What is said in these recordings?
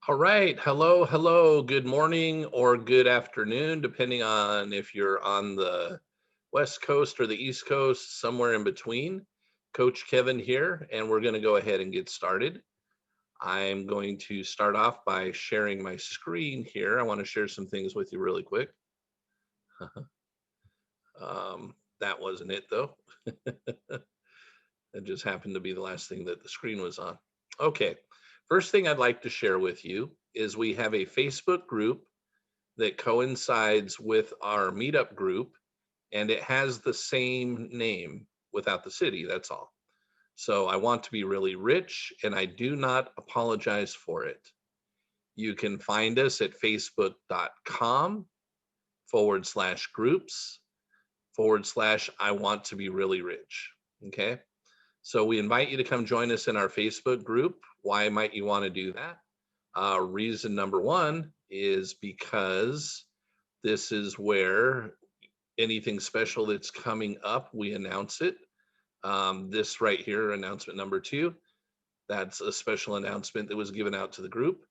All right. Hello, hello. Good morning or good afternoon, depending on if you're on the West Coast or the East Coast, somewhere in between. Coach Kevin here, and we're going to go ahead and get started. I'm going to start off by sharing my screen here. I want to share some things with you really quick. That wasn't it, though. It just happened to be the last thing that the screen was on. Okay. First thing I'd like to share with you is we have a Facebook group that coincides with our meetup group, and it has the same name without the city. That's all. So I want to be really rich, and I do not apologize for it. You can find us at facebook.com/groups/ I want to be really rich. Okay. So we invite you to come join us in our Facebook group. Why might you want to do that? Reason number one is because this is where anything special that's coming up, we announce it. This right here, announcement number two, that's a special announcement that was given out to the group.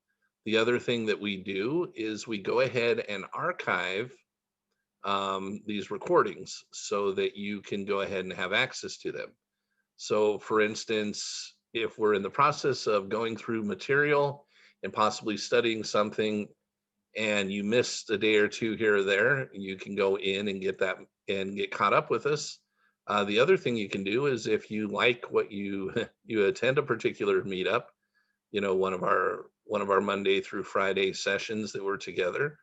The other thing that we do is we go ahead and archive these recordings so that you can go ahead and have access to them. So, for instance, if we're in the process of going through material and possibly studying something and you missed a day or two here or there, you can go in and get that and get caught up with us. The other thing you can do is if you like what you you attend a particular meetup, one of our Monday through Friday sessions that we're together,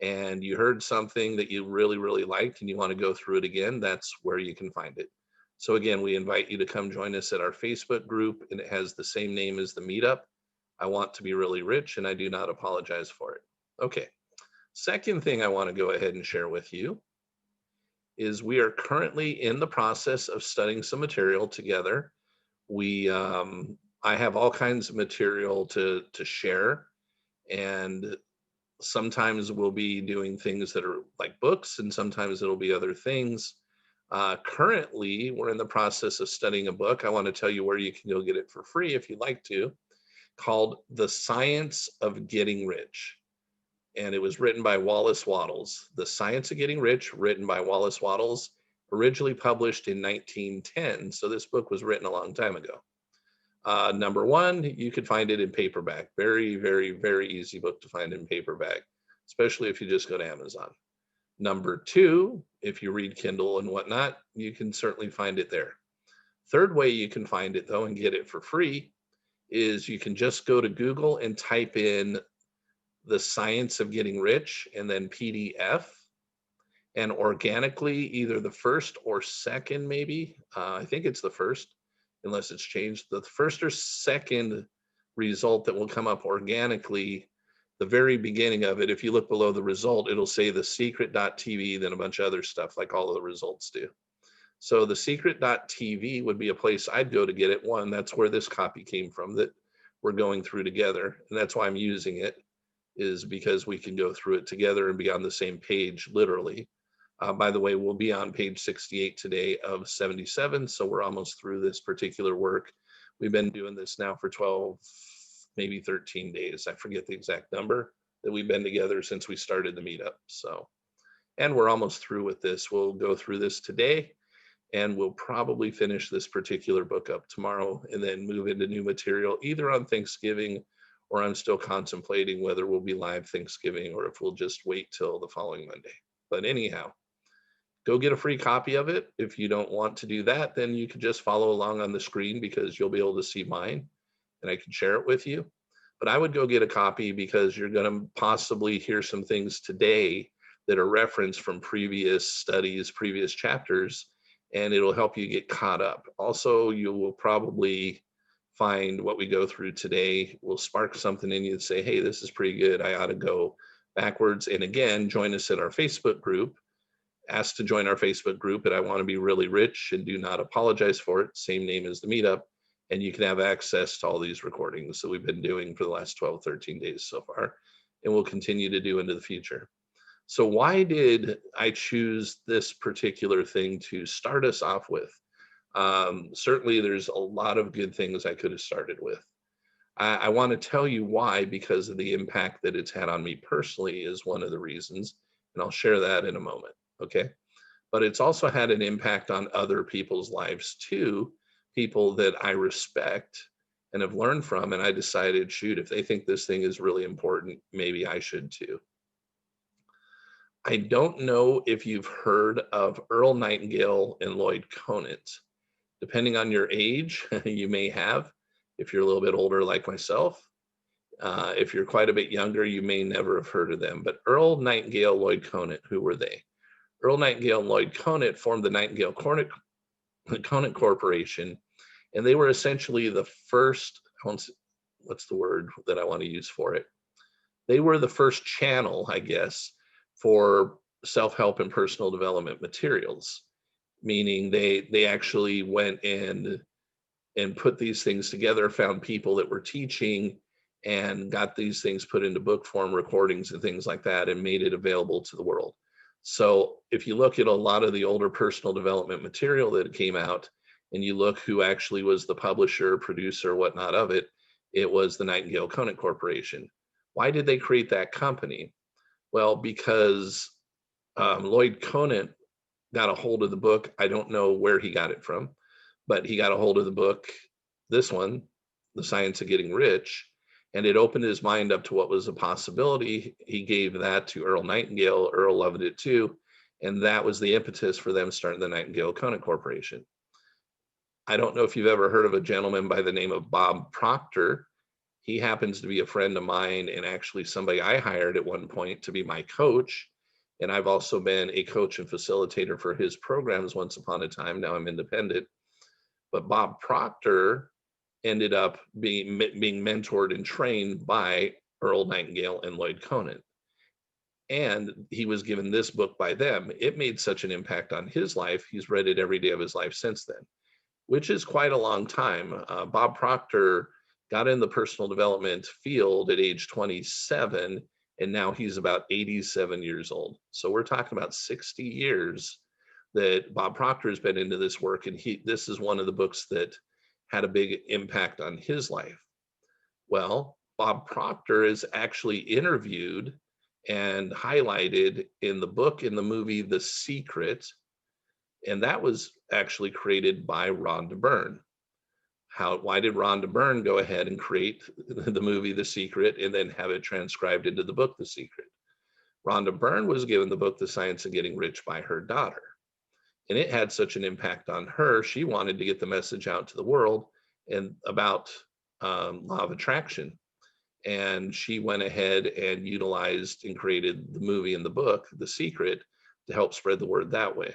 and you heard something that you really really liked and you want to go through it again, that's where you can find it. So again, we invite you to come join us at our Facebook group, and it has the same name as the meetup. I want to be really rich, and I do not apologize for it. Okay. Second thing I want to go ahead and share with you is we are currently in the process of studying some material together. We I have all kinds of material to share, and sometimes we'll be doing things that are like books, and sometimes it'll be other things. Currently, we're in the process of studying a book. I want to tell you where you can go get it for free if you'd like to, called The Science of Getting Rich, and it was written by Wallace Wattles. The Science of Getting Rich, written by Wallace Wattles, originally published in 1910. So this book was written a long time ago. Number one, you could find it in paperback. Very, very, very easy book to find in paperback, especially if you just go to Amazon. Number two, if you read Kindle and whatnot, you can certainly find it there. Third way you can find it, though, and get it for free is you can just go to Google and type in The Science of Getting Rich and then PDF, and organically, either the first or second, maybe, I think it's the first, unless it's changed, the first or second result that will come up organically, the very beginning of it, if you look below the result, it'll say the secret.tv, then a bunch of other stuff like all of the results do. So the secret.tv would be a place I'd go to get it. One, that's where this copy came from that we're going through together, and that's why I'm using it, is because we can go through it together and be on the same page, literally. By the way, we'll be on page 68 today of 77, so we're almost through this particular work. We've been doing this now for 12, maybe 13 days. I forget the exact number that we've been together since we started the meetup. So, and we're almost through with this. We'll go through this today, and we'll probably finish this particular book up tomorrow and then move into new material either on Thanksgiving, or I'm still contemplating whether we'll be live Thanksgiving or if we'll just wait till the following Monday. But anyhow, go get a free copy of it. If you don't want to do that, then you can just follow along on the screen because you'll be able to see mine and I can share it with you. But I would go get a copy because you're going to possibly hear some things today that are referenced from previous studies, previous chapters, and it'll help you get caught up. Also, you will probably find what we go through today will spark something in you to say, hey, this is pretty good. I ought to go backwards. And again, join us at our Facebook group. Ask to join our Facebook group at I Want to Be Really Rich and do not apologize for it. Same name as the meetup. And you can have access to all these recordings that we've been doing for the last 12, 13 days so far, and we'll continue to do into the future. So why did I choose this particular thing to start us off with? Certainly there's a lot of good things I could have started with. I want to tell you why, because of the impact that it's had on me personally is one of the reasons, and I'll share that in a moment. Okay. But it's also had an impact on other people's lives too, people that I respect and have learned from. And I decided, shoot, if they think this thing is really important, maybe I should too. I don't know if you've heard of Earl Nightingale and Lloyd Conant. Depending on your age, you may have. If you're a little bit older, like myself, if you're quite a bit younger, you may never have heard of them. But Earl Nightingale, Lloyd Conant, who were they? Earl Nightingale and Lloyd Conant formed the Nightingale Conant Corporation, and they were essentially the first, what's the word that I want to use for it? They were the first channel, I guess, for self-help and personal development materials, meaning they actually went and put these things together, found people that were teaching and got these things put into book form, recordings and things like that, and made it available to the world. So if you look at a lot of the older personal development material that came out, and you look who actually was the publisher, producer, whatnot of it, it was the Nightingale Conant Corporation. Why did they create that company? Well, because Lloyd Conant got a hold of the book. I don't know where he got it from, but he got a hold of the book, this one, The Science of Getting Rich, and it opened his mind up to what was a possibility. He gave that to Earl Nightingale. Earl loved it too. And that was the impetus for them starting the Nightingale Conant Corporation. I don't know if you've ever heard of a gentleman by the name of Bob Proctor. He happens to be a friend of mine and actually somebody I hired at one point to be my coach. And I've also been a coach and facilitator for his programs once upon a time. Now I'm independent. But Bob Proctor ended up being mentored and trained by Earl Nightingale and Lloyd Conant. And he was given this book by them. It made such an impact on his life. He's read it every day of his life since then, which is quite a long time. Bob Proctor got in the personal development field at age 27, and now he's about 87 years old. So we're talking about 60 years that Bob Proctor has been into this work, and this is one of the books that had a big impact on his life. Well, Bob Proctor is actually interviewed and highlighted in the book, in the movie The Secret, and that was actually created by Rhonda Byrne. Why did Rhonda Byrne go ahead and create the movie The Secret and then have it transcribed into the book The Secret? Rhonda Byrne was given the book The Science of Getting Rich by her daughter, and it had such an impact on her. She wanted to get the message out to the world and about law of attraction, and she went ahead and utilized and created the movie and the book The Secret to help spread the word that way.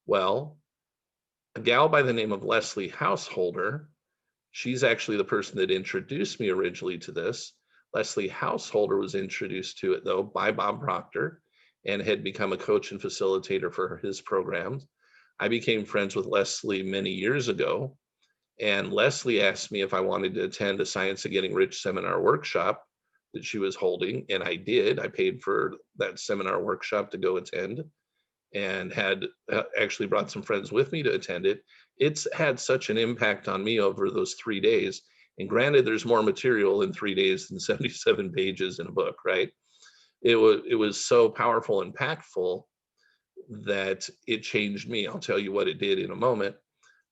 Well, a gal by the name of Leslie Householder, she's actually the person that introduced me originally to this. Leslie Householder was introduced to it, though, by Bob Proctor and had become a coach and facilitator for his programs. I became friends with Leslie many years ago, and Leslie asked me if I wanted to attend a Science of Getting Rich seminar workshop that she was holding, and I did. I paid for that seminar workshop to go attend, and had actually brought some friends with me to attend it. It's had such an impact on me over those 3 days. And granted, there's more material in 3 days than 77 pages in a book, right? It was so powerful and impactful that it changed me. I'll tell you what it did in a moment.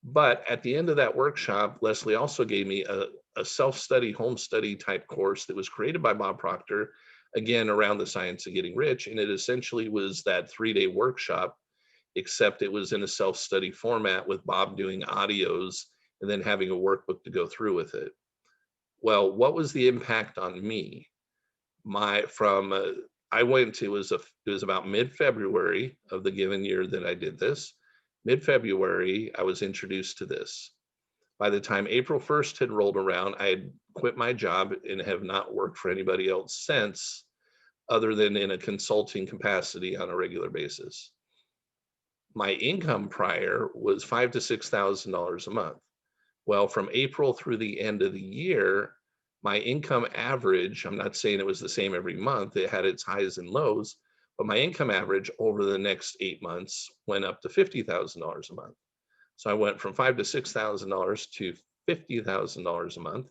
But at the end of that workshop, Leslie also gave me a self-study, home study type course that was created by Bob Proctor, again, around the Science of Getting Rich. And it essentially was that 3-day workshop, except it was in a self-study format with Bob doing audios and then having a workbook to go through with it. Well, what was the impact on me? I went, it was about mid-February of the given year that I did this. Mid-February, I was introduced to this. By the time April 1st had rolled around, I had quit my job and have not worked for anybody else since, other than in a consulting capacity on a regular basis. My income prior was $5,000 to $6,000 a month. Well, from April through the end of the year, my income average, I'm not saying it was the same every month, it had its highs and lows, but my income average over the next 8 months went up to $50,000 a month. So I went from $5,000 to $6,000 to $50,000 a month.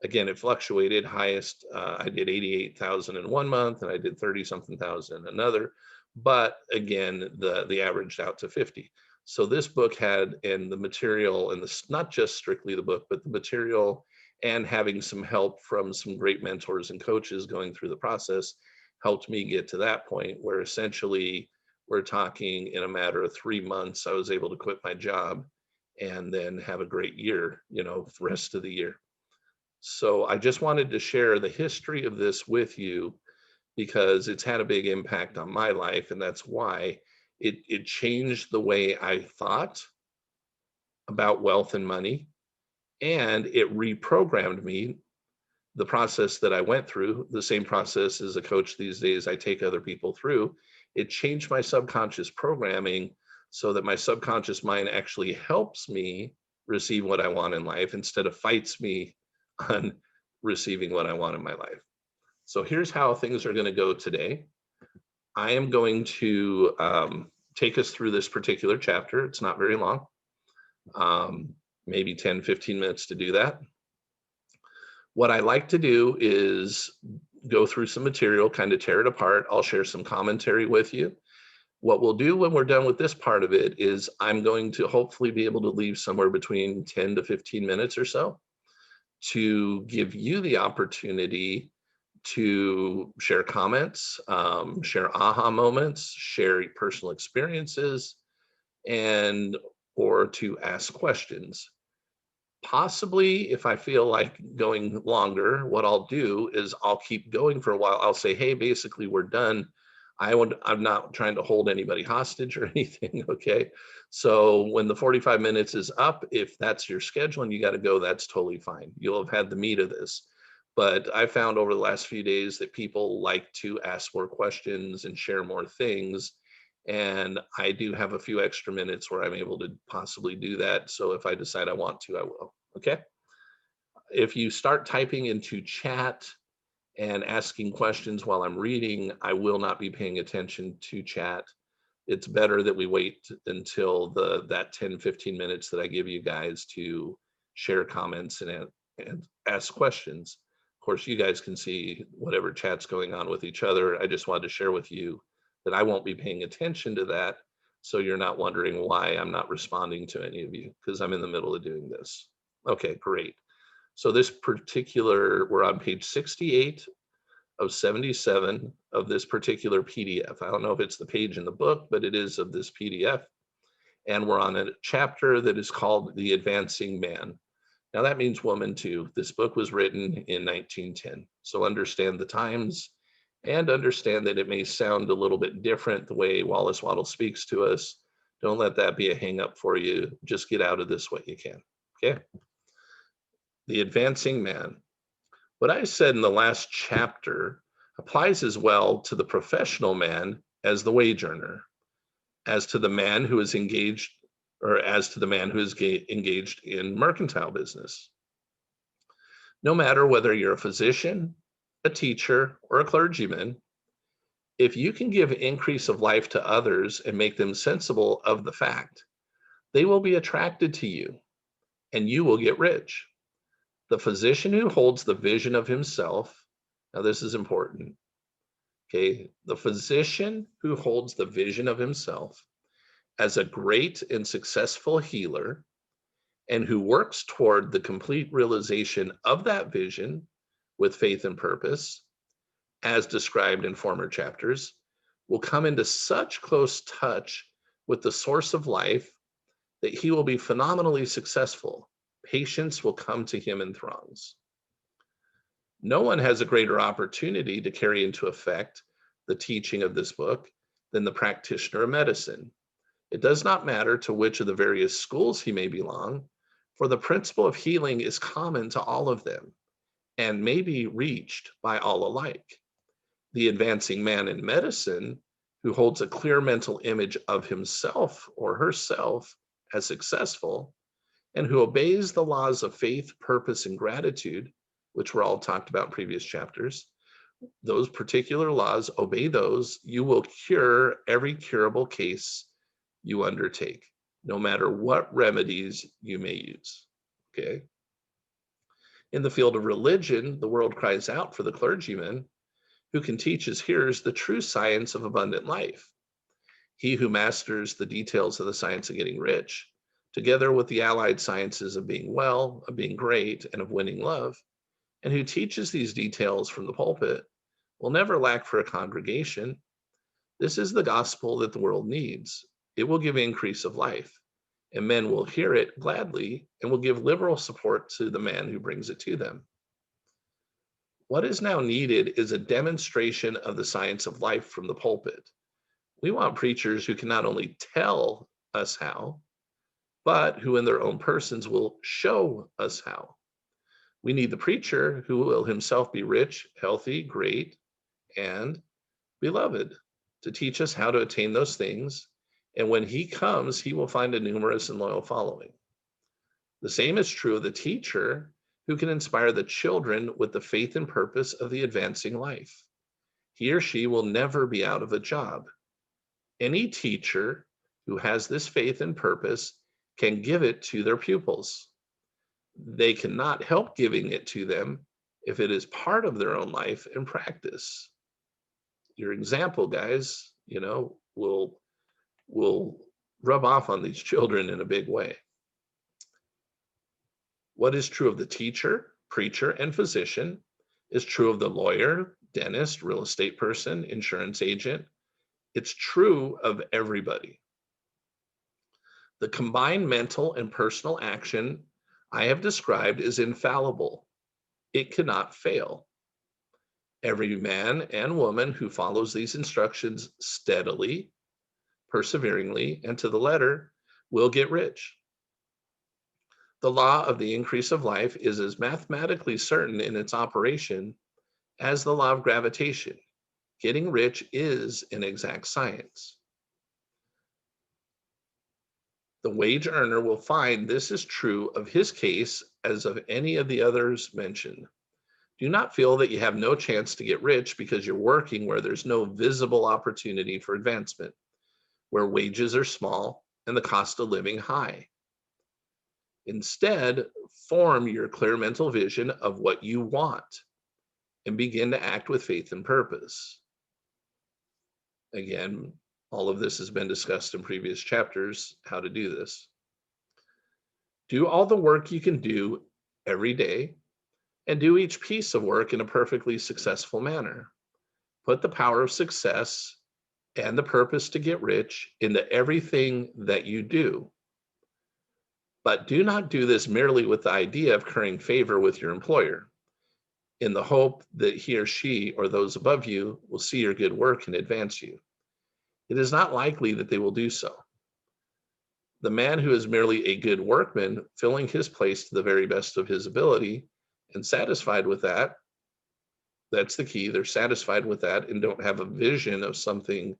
Again, it fluctuated. Highest, I did 88,000 in one month, and I did 30 something thousand another. But again, the averaged out to 50. So this book had, and the material, and this, not just strictly the book, but the material and having some help from some great mentors and coaches going through the process helped me get to that point where essentially we're talking in a matter of 3 months, I was able to quit my job and then have a great year, the rest of the year. So I just wanted to share the history of this with you because it's had a big impact on my life. And that's why it changed the way I thought about wealth and money. And it reprogrammed me. The process that I went through, the same process as a coach these days, I take other people through. It changed my subconscious programming so that my subconscious mind actually helps me receive what I want in life instead of fights me on receiving what I want in my life. So here's how things are going to go today. I am going to take us through this particular chapter. It's not very long, maybe 10, 15 minutes to do that. What I like to do is go through some material, kind of tear it apart. I'll share some commentary with you. What we'll do when we're done with this part of it is I'm going to hopefully be able to leave somewhere between 10 to 15 minutes or so to give you the opportunity to share comments, share aha moments, share personal experiences, and or to ask questions. Possibly, if I feel like going longer, what I'll do is I'll keep going for a while. I'll say, hey, basically, we're done. I'm not trying to hold anybody hostage or anything. Okay. So when the 45 minutes is up, if that's your schedule and you got to go, that's totally fine. You'll have had the meat of this. But I found over the last few days that people like to ask more questions and share more things. And I do have a few extra minutes where I'm able to possibly do that. So if I decide I want to, I will. Okay. If you start typing into chat and asking questions while I'm reading, I will not be paying attention to chat. It's better that we wait until that 10, 15 minutes that I give you guys to share comments and ask questions. Of course, you guys can see whatever chat's going on with each other. I just wanted to share with you that I won't be paying attention to that. So you're not wondering why I'm not responding to any of you because I'm in the middle of doing this. Okay, great. So this particular, we're on page 68 of 77 of this particular PDF. I don't know if it's the page in the book, but it is of this PDF. And we're on a chapter that is called The Advancing Man. Now that means woman too. This book was written in 1910. So understand the times and understand that it may sound a little bit different the way Wallace Waddle speaks to us. Don't let that be a hang up for you. Just get out of this what you can. Okay. The Advancing Man. What I said in the last chapter applies as well to the professional man as the wage earner, as to the man who is engaged, or as to the man who is engaged in mercantile business. No matter whether you're a physician, a teacher, or a clergyman, if you can give increase of life to others and make them sensible of the fact, they will be attracted to you and you will get rich. The physician who holds the vision of himself, now this is important, okay? The physician who holds the vision of himself as a great and successful healer and who works toward the complete realization of that vision with faith and purpose, as described in former chapters, will come into such close touch with the source of life that he will be phenomenally successful. Patients will come to him in throngs. No one has a greater opportunity to carry into effect the teaching of this book than the practitioner of medicine. It does not matter to which of the various schools he may belong, for the principle of healing is common to all of them and may be reached by all alike. The advancing man in medicine, who holds a clear mental image of himself or herself as successful, and who obeys the laws of faith, purpose, and gratitude, which were all talked about in previous chapters, those particular laws, obey those, you will cure every curable case you undertake, no matter what remedies you may use. Okay. In the field of religion, the world cries out for the clergyman who can teach his hearers the true science of abundant life. He who masters the details of the science of getting rich, together with the allied sciences of being well, of being great, and of winning love, and who teaches these details from the pulpit, will never lack for a congregation. This is the gospel that the world needs. It will give increase of life, and men will hear it gladly and will give liberal support to the man who brings it to them. What is now needed is a demonstration of the science of life from the pulpit. We want preachers who can not only tell us how, but who in their own persons will show us how. We need the preacher who will himself be rich, healthy, great, and beloved to teach us how to attain those things. And when he comes, he will find a numerous and loyal following. The same is true of the teacher who can inspire the children with the faith and purpose of the advancing life. He or she will never be out of a job. Any teacher who has this faith and purpose can give it to their pupils. They cannot help giving it to them if it is part of their own life and practice. Your example, guys, will rub off on these children in a big way. What is true of the teacher, preacher, and physician is true of the lawyer, dentist, real estate person, insurance agent. It's true of everybody. The combined mental and personal action I have described is infallible. It cannot fail. Every man and woman who follows these instructions steadily, perseveringly, and to the letter will get rich. The law of the increase of life is as mathematically certain in its operation as the law of gravitation. Getting rich is an exact science. The wage earner will find this is true of his case as of any of the others mentioned. Do not feel that you have no chance to get rich because you're working where there's no visible opportunity for advancement, where wages are small and the cost of living high. Instead, form your clear mental vision of what you want and begin to act with faith and purpose. Again, all of this has been discussed in previous chapters, how to do this. Do all the work you can do every day and do each piece of work in a perfectly successful manner. Put the power of success and the purpose to get rich into everything that you do. But do not do this merely with the idea of currying favor with your employer, in the hope that he or she or those above you will see your good work and advance you. It is not likely that they will do so. The man who is merely a good workman, filling his place to the very best of his ability and satisfied with that, that's the key. They're satisfied with that and don't have a vision of something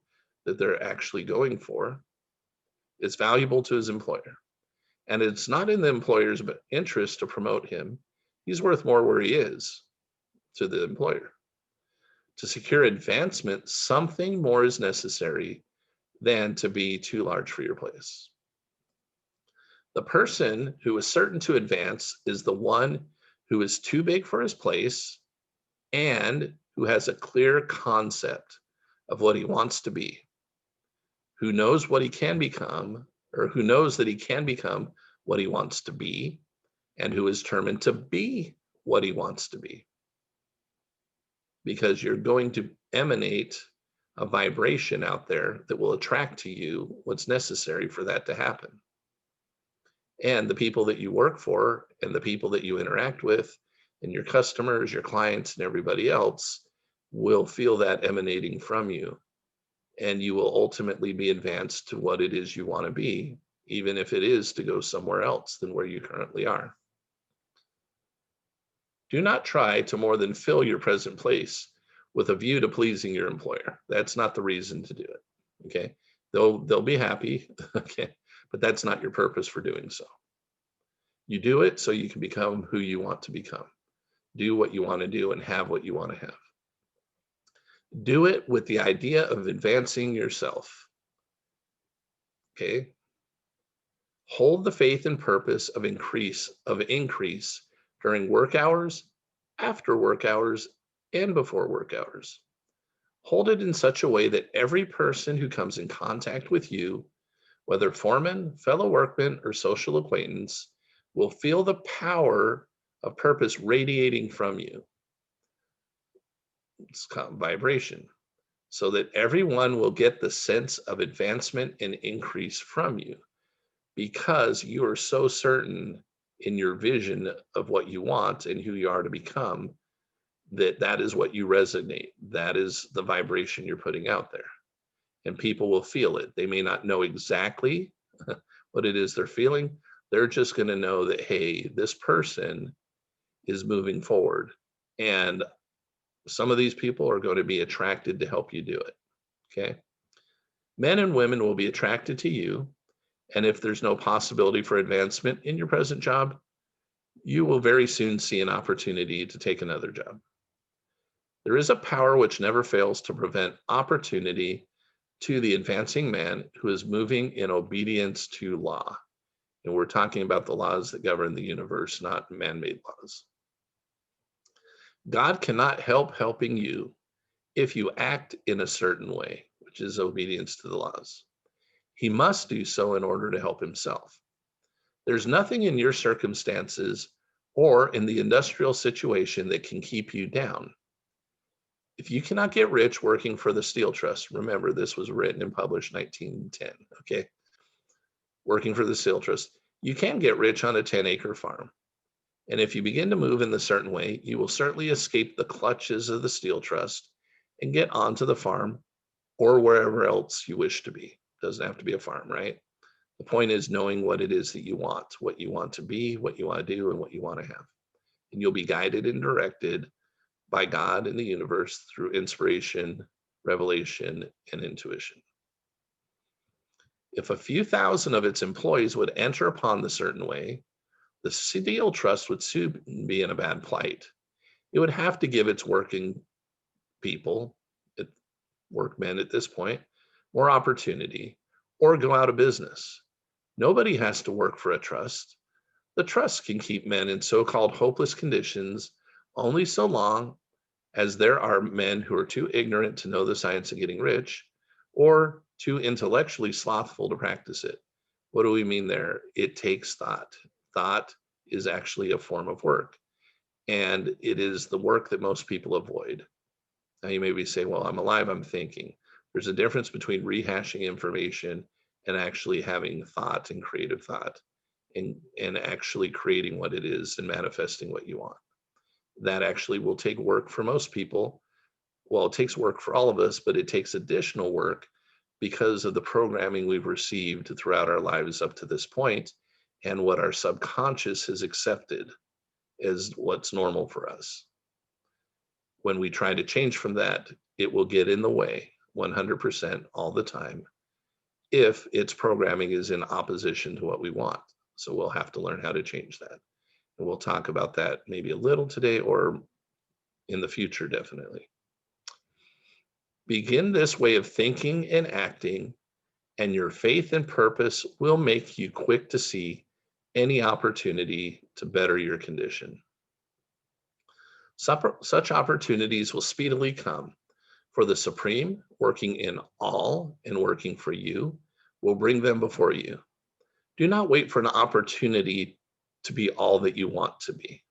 that they're actually going for. It's valuable to his employer. And it's not in the employer's interest to promote him. He's worth more where he is to the employer. To secure advancement, something more is necessary than to be too large for your place. The person who is certain to advance is the one who is too big for his place and who has a clear concept of what he wants to be, who knows what he can become, or who knows that he can become what he wants to be, and who is determined to be what he wants to be. Because you're going to emanate a vibration out there that will attract to you what's necessary for that to happen. And the people that you work for and the people that you interact with and your customers, your clients, and everybody else will feel that emanating from you. And you will ultimately be advanced to what it is you want to be, even if it is to go somewhere else than where you currently are. Do not try to more than fill your present place with a view to pleasing your employer. That's not the reason to do it. Okay. They'll be happy. Okay. But that's not your purpose for doing so. You do it so you can become who you want to become. Do what you want to do and have what you want to have. Do it with the idea of advancing yourself. Okay. Hold the faith and purpose of increase during work hours, after work hours, and before work hours. Hold it in such a way that every person who comes in contact with you, whether foreman, fellow workman, or social acquaintance, will feel the power of purpose radiating from you. It's called vibration, so that everyone will get the sense of advancement and increase from you because you are so certain in your vision of what you want and who you are to become, that that is what you resonate. That is the vibration you're putting out there. And people will feel it. They may not know exactly what it is they're feeling. They're just going to know that, hey, this person is moving forward. And some of these people are going to be attracted to help you do it. Okay. Men and women will be attracted to you. And if there's no possibility for advancement in your present job, you will very soon see an opportunity to take another job. There is a power which never fails to prevent opportunity to the advancing man who is moving in obedience to law. And we're talking about the laws that govern the universe, not man-made laws. God cannot help helping you if you act in a certain way, which is obedience to the laws. He must do so in order to help himself. There's nothing in your circumstances or in the industrial situation that can keep you down. If you cannot get rich working for the Steel Trust, remember this was written and published 1910, okay? Working for the Steel Trust, you can get rich on a 10-acre farm. And if you begin to move in a certain way, you will certainly escape the clutches of the Steel Trust and get onto the farm or wherever else you wish to be. Doesn't have to be a farm, right? The point is knowing what it is that you want, what you want to be, what you want to do, and what you want to have. And you'll be guided and directed by God and the universe through inspiration, revelation, and intuition. If a few thousand of its employees would enter upon the certain way, the Steel Trust would soon be in a bad plight. It would have to give its working people, workmen at this point, more opportunity or go out of business. Nobody has to work for a trust. The trust can keep men in so-called hopeless conditions only so long as there are men who are too ignorant to know the science of getting rich or too intellectually slothful to practice it. What do we mean there? It takes thought. Thought is actually a form of work, and it is the work that most people avoid. Now you maybe say, well, I'm alive, I'm thinking. There's a difference between rehashing information and actually having thought and creative thought and actually creating what it is and manifesting what you want. That actually will take work for most people. Well, it takes work for all of us, but it takes additional work because of the programming we've received throughout our lives up to this point and what our subconscious has accepted as what's normal for us. When we try to change from that, it will get in the way 100% all the time if its programming is in opposition to what we want. So we'll have to learn how to change that. And we'll talk about that maybe a little today or in the future, definitely. Begin this way of thinking and acting, and your faith and purpose will make you quick to see any opportunity to better your condition. Such opportunities will speedily come, for the Supreme, working in all and working for you, will bring them before you. Do not wait for an opportunity to be all that you want to be.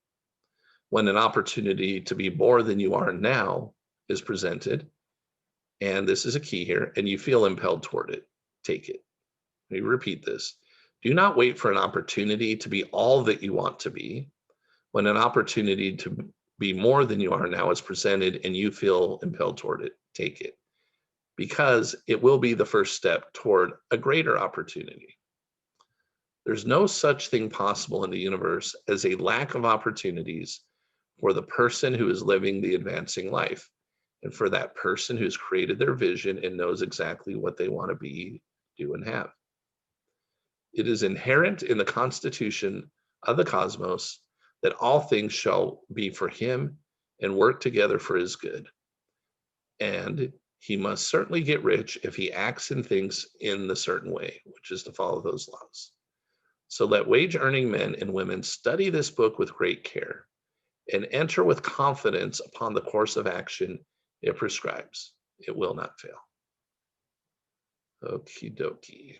When an opportunity to be more than you are now is presented, and this is a key here, and you feel impelled toward it, take it. Let me repeat this. Do not wait for an opportunity to be all that you want to be. When an opportunity to be more than you are now is presented and you feel impelled toward it, take it. Because it will be the first step toward a greater opportunity. There's no such thing possible in the universe as a lack of opportunities for the person who is living the advancing life, and for that person who's created their vision and knows exactly what they want to be, do, and have. It is inherent in the constitution of the cosmos that all things shall be for him and work together for his good. And he must certainly get rich if he acts and thinks in the certain way, which is to follow those laws. So let wage earning men and women study this book with great care and enter with confidence upon the course of action it prescribes. It will not fail. Okie dokie.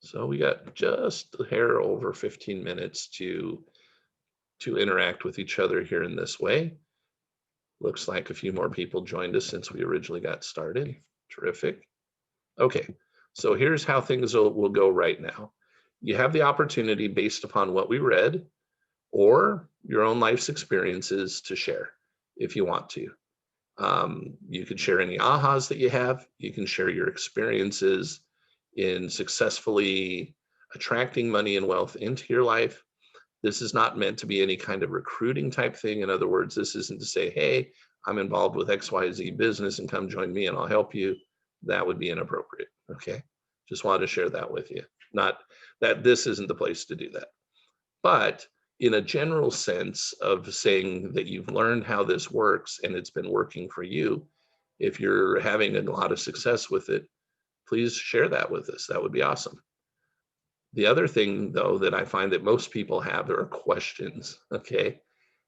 So we got just a hair over 15 minutes to interact with each other here in this way. Looks like a few more people joined us since we originally got started. Terrific. Okay, so here's how things will go right now. You have the opportunity, based upon what we read or your own life's experiences, to share if you want to. You can share any ahas that you have. You can share your experiences in successfully attracting money and wealth into your life. This is not meant to be any kind of recruiting type thing. In other words, this isn't to say, hey, I'm involved with XYZ business and come join me and I'll help you. That would be inappropriate. Okay. Just wanted to share that with you. Not that this isn't the place to do that. But in a general sense of saying that you've learned how this works and it's been working for you, if you're having a lot of success with it, please share that with us. That would be awesome. The other thing, though, that I find that most people have, there are questions. Okay.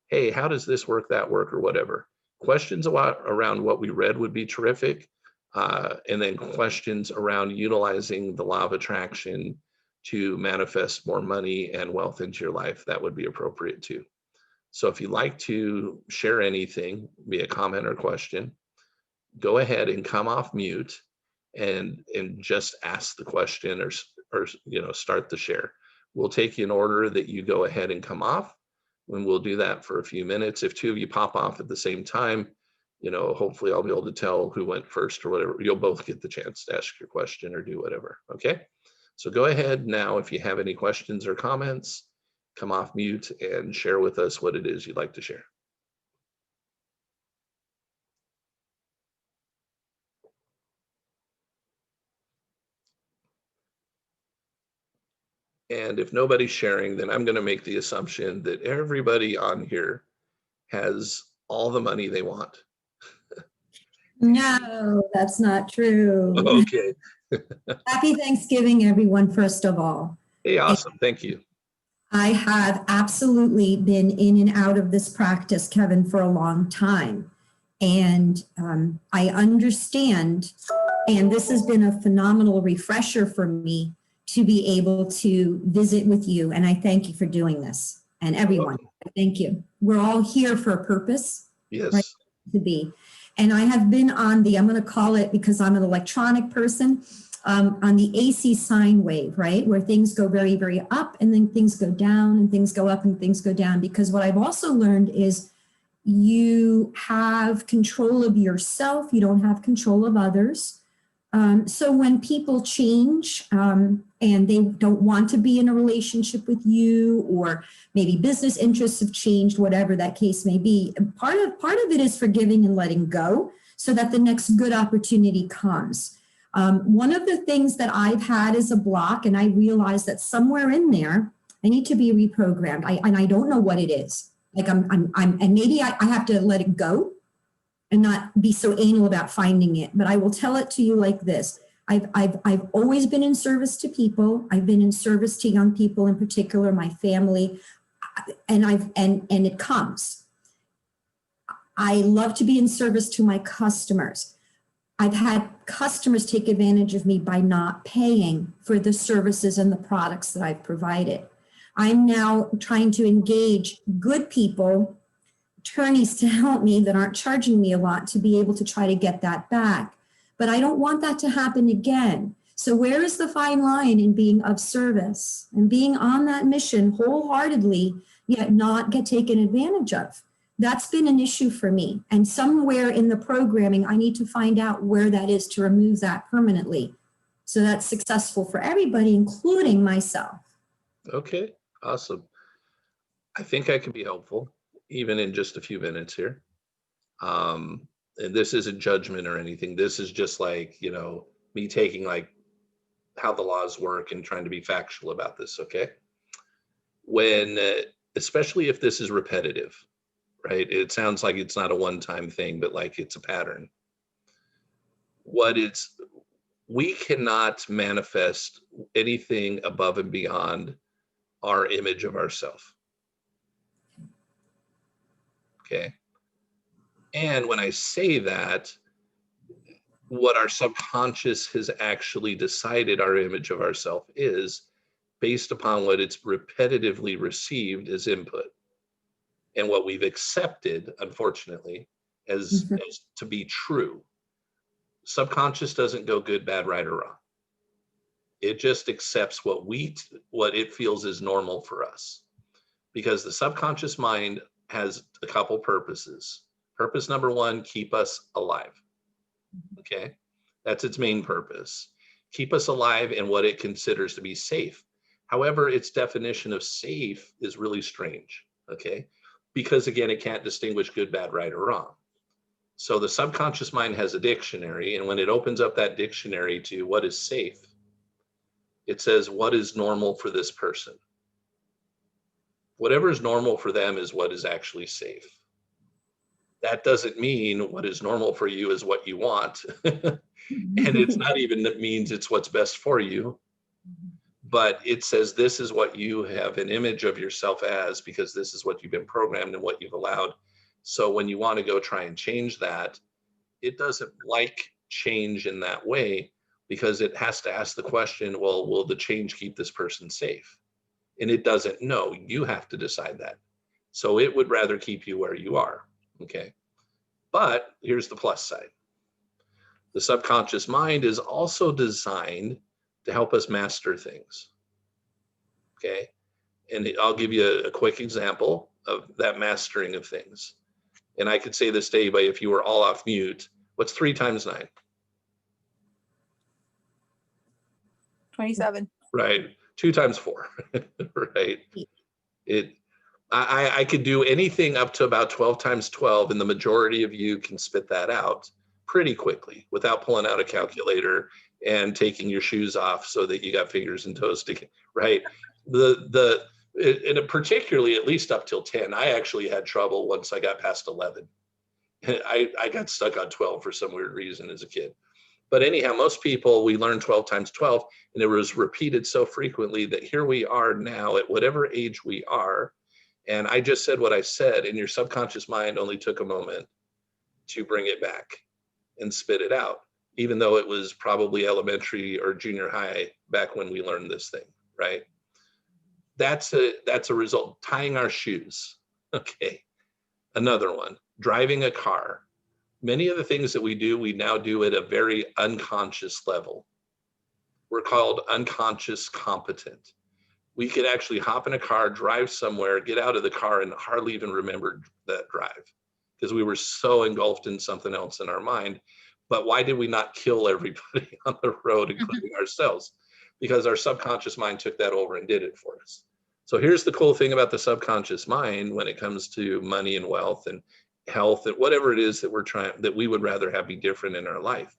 Hey, how does this work, that work, or whatever? Questions around what we read would be terrific. And then questions around utilizing the law of attraction to manifest more money and wealth into your life, that would be appropriate too. So if you'd like to share anything, be a comment or question, go ahead and come off mute and just ask the question or start the share. We'll take you in order that you go ahead and come off, and we'll do that for a few minutes. If two of you pop off at the same time, hopefully I'll be able to tell who went first or whatever. You'll both get the chance to ask your question or do whatever. Okay. So go ahead now. If you have any questions or comments, come off mute and share with us what it is you'd like to share. And if nobody's sharing, then I'm going to make the assumption that everybody on here has all the money they want. No, that's not true. Okay. Happy Thanksgiving, everyone, first of all. Hey, awesome. Thank you. I have absolutely been in and out of this practice, Kevin, for a long time. And I understand, and this has been a phenomenal refresher for me to be able to visit with you. And I thank you for doing this, and everyone. Thank you. We're all here for a purpose. Yes. Right, to be. And I have been on the, I'm going to call it, because I'm an electronic person, on the AC sine wave, right? Where things go very, very up and then things go down and things go up and things go down. Because what I've also learned is you have control of yourself. You don't have control of others. So when people change and they don't want to be in a relationship with you, or maybe business interests have changed, whatever that case may be, part of it is forgiving and letting go so that the next good opportunity comes. One of the things that I've had is a block, and I realize that somewhere in there, I need to be reprogrammed. And I don't know what it is. Like and maybe I have to let it go and not be so anal about finding it. But I will tell it to you like this. I've always been in service to people. I've been in service to young people, in particular, my family, and it comes. I love to be in service to my customers. I've had customers take advantage of me by not paying for the services and the products that I've provided. I'm now trying to engage good people, attorneys, to help me that aren't charging me a lot, to be able to try to get that back. But I don't want that to happen again. So where is the fine line in being of service and being on that mission wholeheartedly, yet not get taken advantage of? That's been an issue for me. And somewhere in the programming, I need to find out where that is to remove that permanently. So that's successful for everybody, including myself. Okay, awesome. I think I can be helpful, even in just a few minutes here. And this isn't judgment or anything. This is just like, me taking like how the laws work and trying to be factual about this, okay? When, especially if this is repetitive, right? It sounds like it's not a one-time thing, but like it's a pattern. What we cannot manifest anything above and beyond our image of ourselves. Okay. And when I say that, what our subconscious has actually decided our image of ourselves is based upon what it's repetitively received as input and what we've accepted, unfortunately, as to be true. Subconscious doesn't go good, bad, right, or wrong. It just accepts what it feels is normal for us, because the subconscious mind has a couple purposes. Purpose number one, keep us alive. Okay, that's its main purpose. Keep us alive in what it considers to be safe. However, its definition of safe is really strange. Okay, because again, it can't distinguish good, bad, right, or wrong. So the subconscious mind has a dictionary, and when it opens up that dictionary to what is safe, it says what is normal for this person. Whatever is normal for them is what is actually safe. That doesn't mean what is normal for you is what you want. And it's not even that means it's what's best for you, but it says this is what you have an image of yourself as, because this is what you've been programmed and what you've allowed. So when you want to go try and change that, it doesn't like change in that way, because it has to ask the question, well, will the change keep this person safe? And it doesn't know. You have to decide that. So it would rather keep you where you are. Okay. But here's the plus side. The subconscious mind is also designed to help us master things. Okay. And I'll give you a quick example of that mastering of things. And I could say this to anybody if you were all off mute. What's 3 times 9? 27. Right. 2 times 4. Right. I could do anything up to about 12 times 12, and the majority of you can spit that out pretty quickly without pulling out a calculator and taking your shoes off so that you got fingers and toes sticking, right? And particularly at least up till 10, I actually had trouble once I got past 11. I got stuck on 12 for some weird reason as a kid. But anyhow, most people, we learn 12 times 12, and it was repeated so frequently that here we are now at whatever age we are. And I just said what I said, and your subconscious mind only took a moment to bring it back and spit it out, even though it was probably elementary or junior high back when we learned this thing, right? That's a result. Tying our shoes. Okay. Another one, driving a car. Many of the things that we do, we now do at a very unconscious level. We're called unconscious competent. We could actually hop in a car, drive somewhere, get out of the car, and hardly even remember that drive because we were so engulfed in something else in our mind. But why did we not kill everybody on the road, including ourselves? Because our subconscious mind took that over and did it for us. So here's the cool thing about the subconscious mind when it comes to money and wealth and health and whatever it is that we would rather have be different in our life.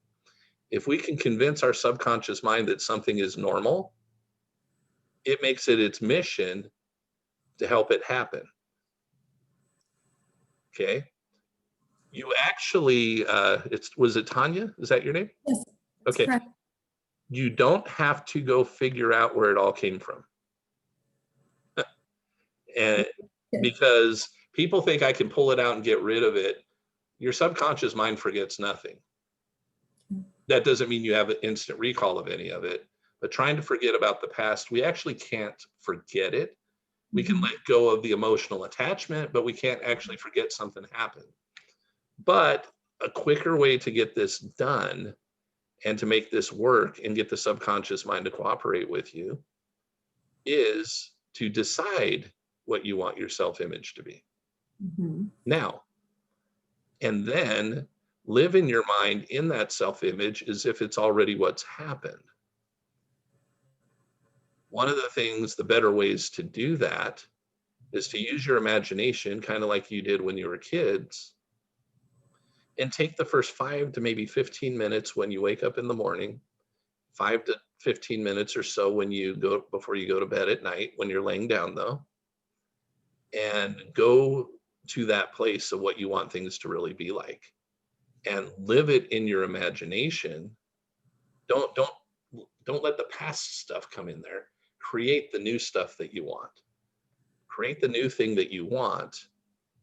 If we can convince our subconscious mind that something is normal, it makes it its mission to help it happen. Okay. You actually, was it Tanya? Is that your name? Yes. Okay. Correct. You don't have to go figure out where it all came from. And because people think I can pull it out and get rid of it, your subconscious mind forgets nothing. That doesn't mean you have an instant recall of any of it, but trying to forget about the past, we actually can't forget it. We can let go of the emotional attachment, but we can't actually forget something happened. But a quicker way to get this done and to make this work and get the subconscious mind to cooperate with you is to decide what you want your self-image to be now, and then live in your mind in that self-image as if it's already what's happened. One of the things, the better ways to do that is to use your imagination, kind of like you did when you were kids, and take the first 5 to maybe 15 minutes when you wake up in the morning, 5 to 15 minutes or so when you go before you go to bed at night, when you're laying down though, and go to that place of what you want things to really be like and live it in your imagination. Don't let the past stuff come in there. Create the new stuff that you want. Create the new thing that you want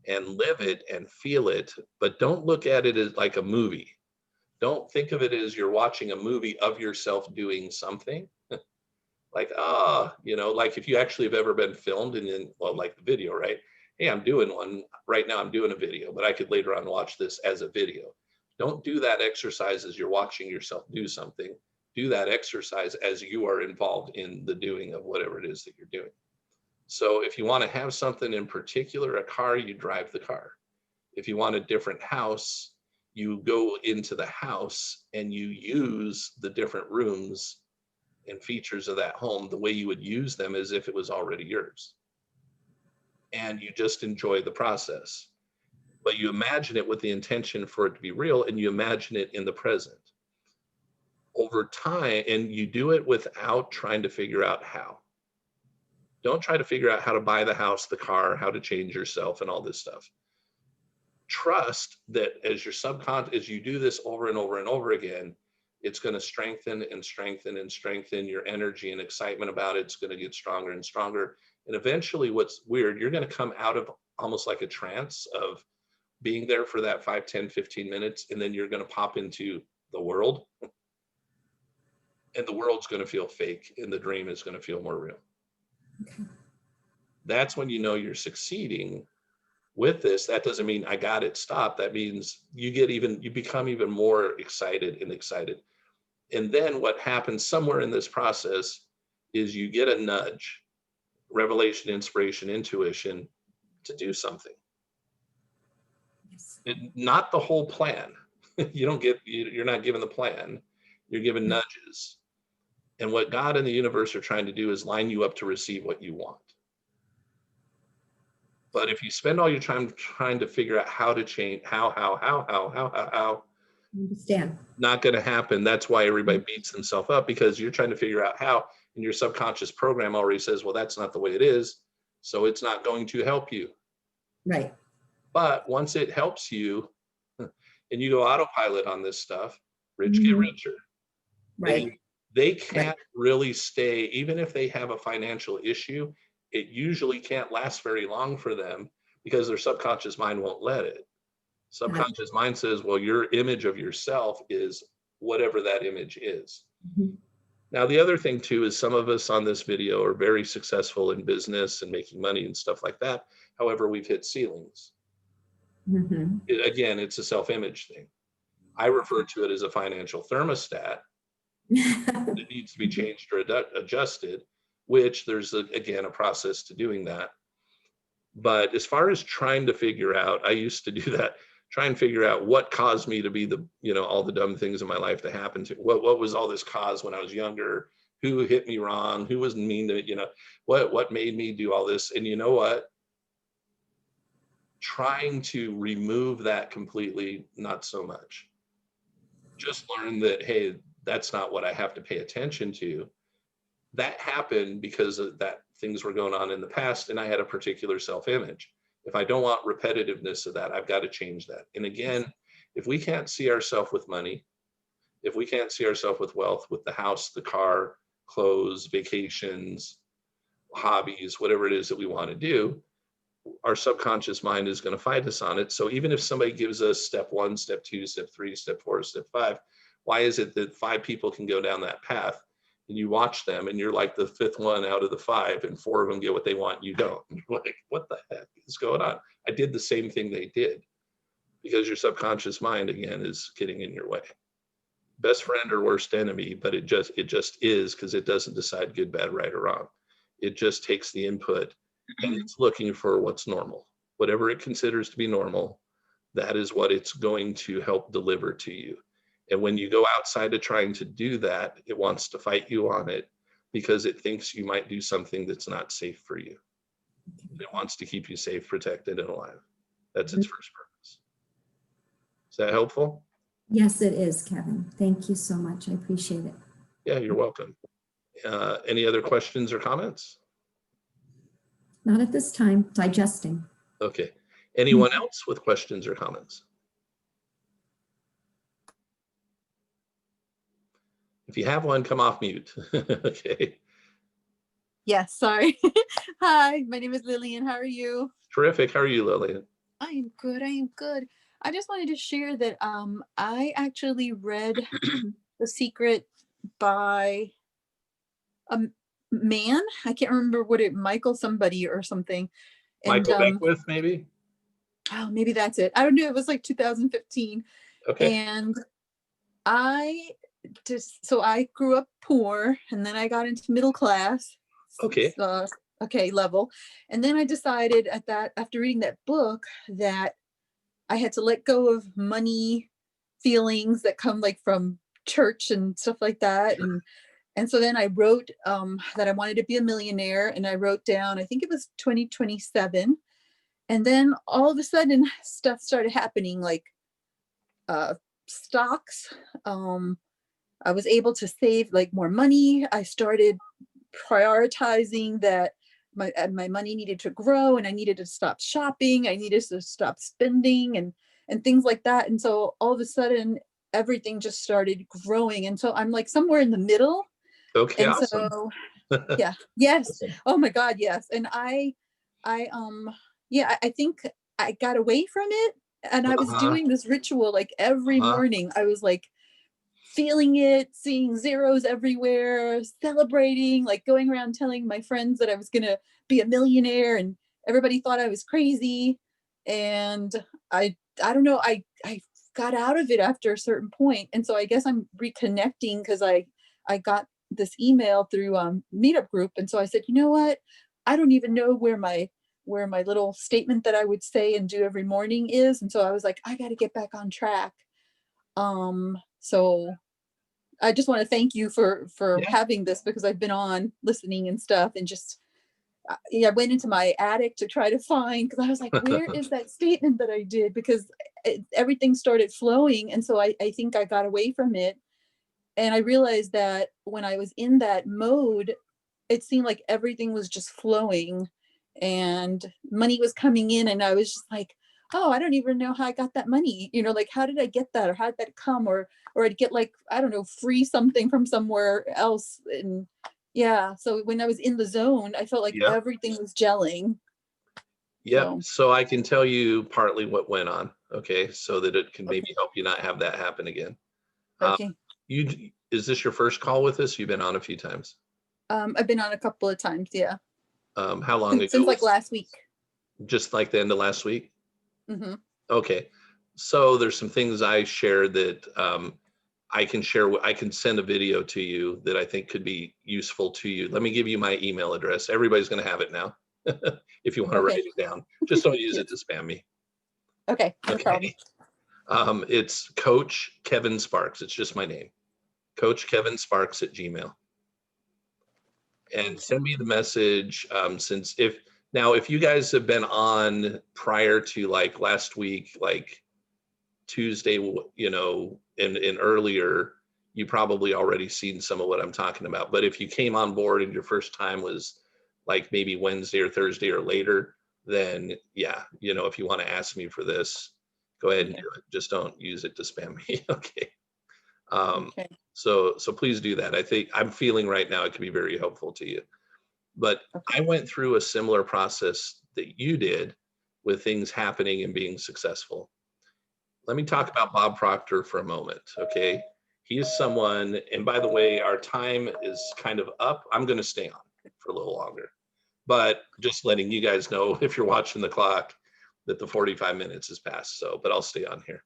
and live it and feel it, but don't look at it as like a movie. Don't think of it as you're watching a movie of yourself doing something. Like, like if you actually have ever been filmed and then, well, like the video, right? Hey, I'm doing one right now. I'm doing a video, but I could later on watch this as a video. Don't do that exercise as you're watching yourself do something. Do that exercise as you are involved in the doing of whatever it is that you're doing. So if you want to have something in particular, a car, you drive the car. If you want a different house, you go into the house and you use the different rooms and features of that home the way you would use them as if it was already yours. And you just enjoy the process. But you imagine it with the intention for it to be real, and you imagine it in the present. Over time, and you do it without trying to figure out how. Don't try to figure out how to buy the house, the car, how to change yourself, and all this stuff. Trust that as your subconscious, as you do this over and over and over again, it's going to strengthen and strengthen and strengthen your energy and excitement about it. It's going to get stronger and stronger. And eventually, what's weird, you're going to come out of almost like a trance of being there for that 5, 10, 15 minutes, and then you're going to pop into the world. And the world's going to feel fake, and the dream is going to feel more real. Okay. That's when you know you're succeeding with this. That doesn't mean I got it, stop. That means you become even more excited and excited. And then what happens somewhere in this process is you get a nudge, revelation, inspiration, intuition to do something. Yes. Not the whole plan. You're not given the plan. You're given nudges. And what God and the universe are trying to do is line you up to receive what you want. But if you spend all your time trying to figure out how to change, how, Understand. not going to happen. That's why everybody beats themselves up, because you're trying to figure out how, and your subconscious program already says, well, that's not the way it is. So it's not going to help you. Right. But once it helps you and you go autopilot on this stuff, rich get richer. Right. They can't really stay, even if they have a financial issue, it usually can't last very long for them because their subconscious mind won't let it. Subconscious mind says, well, your image of yourself is whatever that image is. Mm-hmm. Now, the other thing too is some of us on this video are very successful in business and making money and stuff like that. However, we've hit ceilings. Mm-hmm. Again, it's a self-image thing. I refer to it as a financial thermostat. It needs to be changed or adjusted, which there's again a process to doing that. But as far as trying to figure out, I used to do that, try and figure out what caused me to be all the dumb things in my life to happen to. What was all this cause when I was younger? Who hit me wrong? Who was mean to, what made me do all this? And you know what? Trying to remove that completely, not so much. Just learn that, hey, that's not what I have to pay attention to. That happened because of that things were going on in the past, and I had a particular self-image. If I don't want repetitiveness of that, I've got to change that. And again, if we can't see ourselves with money, if we can't see ourselves with wealth, with the house, the car, clothes, vacations, hobbies, whatever it is that we want to do, our subconscious mind is going to fight us on it. So even if somebody gives us step 1, step 2, step 3, step 4, step 5, why is it that 5 people can go down that path and you watch them and you're like the 5th one out of the 5 and 4 of them get what they want, you don't? You're like, what the heck is going on? I did the same thing they did, because your subconscious mind again is getting in your way. Best friend or worst enemy, but it just is, because it doesn't decide good, bad, right, or wrong. It just takes the input and it's looking for what's normal. Whatever it considers to be normal, that is what it's going to help deliver to you. And when you go outside of trying to do that, it wants to fight you on it because it thinks you might do something that's not safe for you. It wants to keep you safe, protected, and alive. That's its first purpose. Is that helpful? Yes, it is, Kevin. Thank you so much. I appreciate it. Yeah, you're welcome. Any other questions or comments? Not at this time. Digesting. Okay. Anyone else with questions or comments? If you have one, come off mute. Okay. Yes, sorry. Hi, my name is Lillian. How are you? Terrific. How are you, Lillian? I am good. I am good. I just wanted to share that I actually read The Secret by a man. I can't remember what it Michael somebody or something. And Michael Beckwith, maybe? oh, maybe that's it. I don't know. It was like 2015. Okay. And I so I grew up poor and then I got into middle class. Okay. Okay, level. And then I decided at that after reading that book that I had to let go of money feelings that come like from church and stuff like that. And so then I wrote that I wanted to be a millionaire, and I wrote down, I think it was 2027. And then all of a sudden stuff started happening, like stocks. I was able to save like more money. I started prioritizing that my money needed to grow, and I needed to stop shopping. I needed to stop spending and things like that. And so all of a sudden everything just started growing. And so I'm like somewhere in the middle. Okay, And awesome. so yeah, yes. Awesome. Oh my God, yes. And I yeah, I think I got away from it, and I was Uh-huh. doing this ritual like every Uh-huh. morning. I was like feeling it, seeing zeros everywhere, celebrating, like going around telling my friends that I was going to be a millionaire, and everybody thought I was crazy. And I don't know, I got out of it after a certain point. And so I guess I'm reconnecting because I got this email through meetup group. And so I said, you know what? I don't even know where my little statement that I would say and do every morning is. And so I was like, I got to get back on track. So I just want to thank you for Yeah. having this, because I've been on listening and stuff, and just yeah, I went into my attic to try to find, because I was like, where is that statement that I did? Because everything started flowing, and so I think I got away from it, and I realized that when I was in that mode, it seemed like everything was just flowing, and money was coming in, and I was just like, oh, I don't even know how I got that money, like how did I get that, or how did that come, or I'd get like, I don't know, free something from somewhere else. And yeah, so when I was in the zone, I felt like Yep. everything was gelling. Yep. So So I can tell you partly what went on, okay, so that it can maybe help you not have that happen again. okay. Is this your first call with us? You've been on a few times. I've been on a couple of times, yeah. How long ago Since like was last week. just like the end of last week? Hmm. Okay. So there's some things I shared that I can share. I can send a video to you that I think could be useful to you. Let me give you my email address. Everybody's going to have it now. If you want to write Okay. it down, just don't use Yes. it to spam me. Okay, no problem. Okay. It's Coach Kevin Sparks. It's just my name. Coach Kevin Sparks at Gmail. And send me the message. If you guys have been on prior to like last week, like Tuesday, and earlier, you probably already seen some of what I'm talking about. But if you came on board and your first time was like maybe Wednesday or Thursday or later, then yeah, if you want to ask me for this, go ahead and Okay. do it. Just don't use it to spam me. Okay. Okay. So please do that. I think I'm feeling right now it could be very helpful to you. But Okay. I went through a similar process that you did with things happening and being successful. Let me talk about Bob Proctor for a moment, okay? He is someone, and by the way, our time is kind of up. I'm going to stay on for a little longer, but just letting you guys know, if you're watching the clock, that the 45 minutes has passed. But I'll stay on here.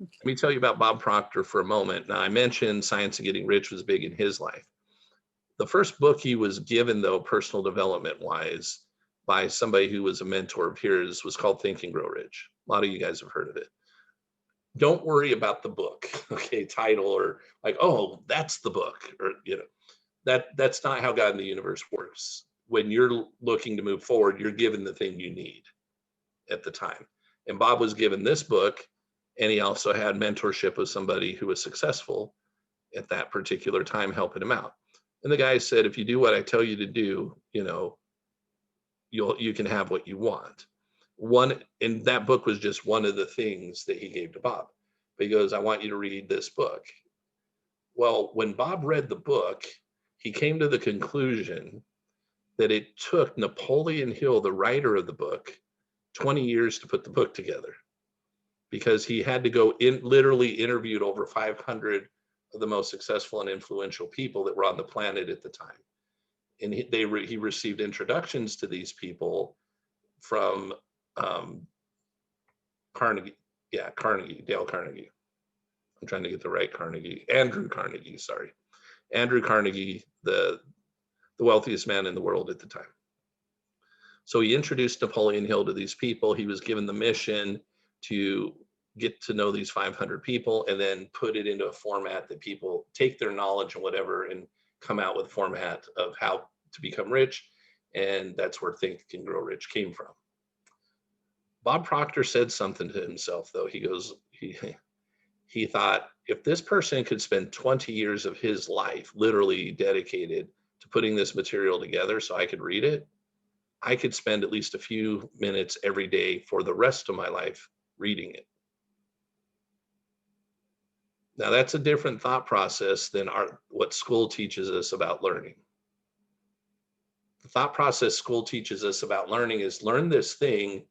Let me tell you about Bob Proctor for a moment. Now, I mentioned Science of Getting Rich was big in his life. The first book he was given, though, personal development wise, by somebody who was a mentor of his, was called Think and Grow Rich. A lot of you guys have heard of it. Don't worry about the book, okay, title, or like, oh, that's the book, or that's not how God in the universe works. When you're looking to move forward, you're given the thing you need at the time. And Bob was given this book, and he also had mentorship with somebody who was successful at that particular time, helping him out. And the guy said, if you do what I tell you to do, you can have what you want. And that book was just one of the things that he gave to Bob. But he goes, I want you to read this book. Well, when Bob read the book, he came to the conclusion that it took Napoleon Hill, the writer of the book, 20 years to put the book together, because he had to go in, literally interviewed over 500 of the most successful and influential people that were on the planet at the time. And he received introductions to these people from Carnegie. Yeah, Carnegie, Dale Carnegie. I'm trying to get the right Carnegie. Andrew Carnegie, sorry. Andrew Carnegie, the wealthiest man in the world at the time. So he introduced Napoleon Hill to these people. He was given the mission to get to know these 500 people and then put it into a format that people take their knowledge and whatever and come out with a format of how to become rich. And that's where Think and Grow Rich came from. Bob Proctor said something to himself, though. He goes, he thought, if this person could spend 20 years of his life literally dedicated to putting this material together so I could read it, I could spend at least a few minutes every day for the rest of my life reading it. Now, that's a different thought process than what school teaches us about learning. The thought process school teaches us about learning is learn this thing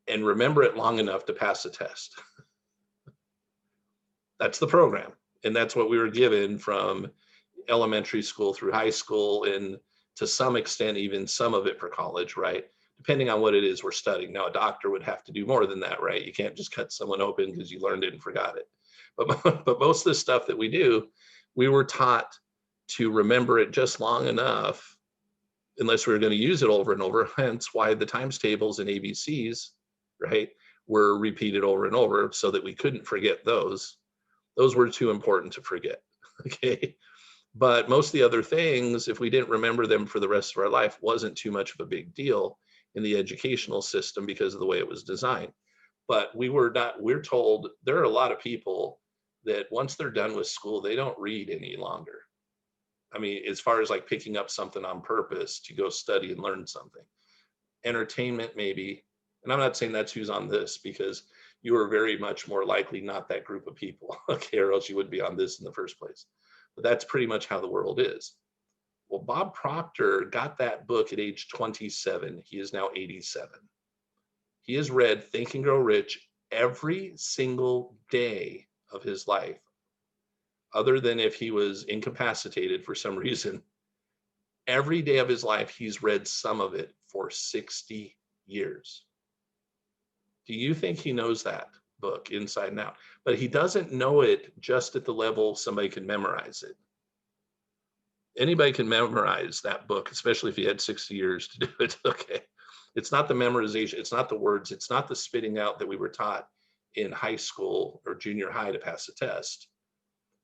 and remember it long enough to pass a test. That's the program. And that's what we were given from elementary school through high school, and to some extent, even some of it for college, right? Depending on what it is we're studying. Now, a doctor would have to do more than that, right? You can't just cut someone open because you learned it and forgot it. But most of the stuff that we do, we were taught to remember it just long enough, unless we were going to use it over and over. Hence why the times tables and ABCs, right, were repeated over and over so that we couldn't forget those. Those were too important to forget, okay? But most of the other things, if we didn't remember them for the rest of our life, wasn't too much of a big deal in the educational system because of the way it was designed. But we're told there are a lot of people that once they're done with school, they don't read any longer. I mean, as far as like picking up something on purpose to go study and learn something. Entertainment, maybe. And I'm not saying that's who's on this, because you are very much more likely not that group of people, okay, or else you would be on this in the first place. But that's pretty much how the world is. Well, Bob Proctor got that book at age 27. He is now 87. He has read Think and Grow Rich every single day of his life, other than if he was incapacitated for some reason. Every day of his life, he's read some of it for 60 years. Do you think he knows that book inside and out? But he doesn't know it just at the level somebody can memorize it. Anybody can memorize that book, especially if you had 60 years to do it, okay? It's not the memorization, it's not the words, it's not the spitting out that we were taught in high school or junior high to pass a test.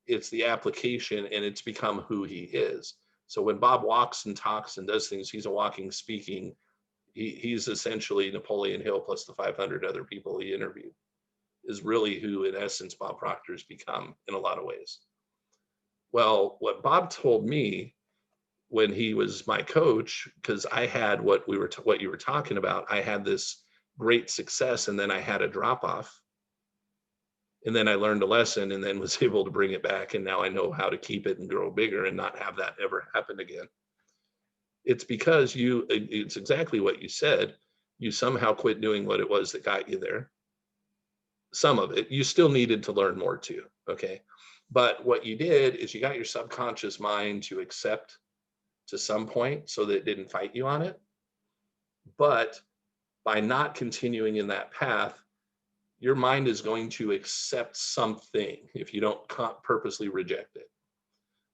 It's the application, and it's become who he is. So when Bob walks and talks and does things, he's a walking, speaking, he's essentially Napoleon Hill plus the 500 other people he interviewed, is really who, in essence, Bob Proctor's become in a lot of ways. Well, what Bob told me when he was my coach, because I had what you were talking about, I had this great success, and then I had a drop off, and then I learned a lesson, and then was able to bring it back, and now I know how to keep it and grow bigger and not have that ever happen again. It's because it's exactly what you said. You somehow quit doing what it was that got you there. Some of it, you still needed to learn more too, okay? But what you did is you got your subconscious mind to accept to some point so that it didn't fight you on it. But by not continuing in that path, your mind is going to accept something if you don't purposely reject it.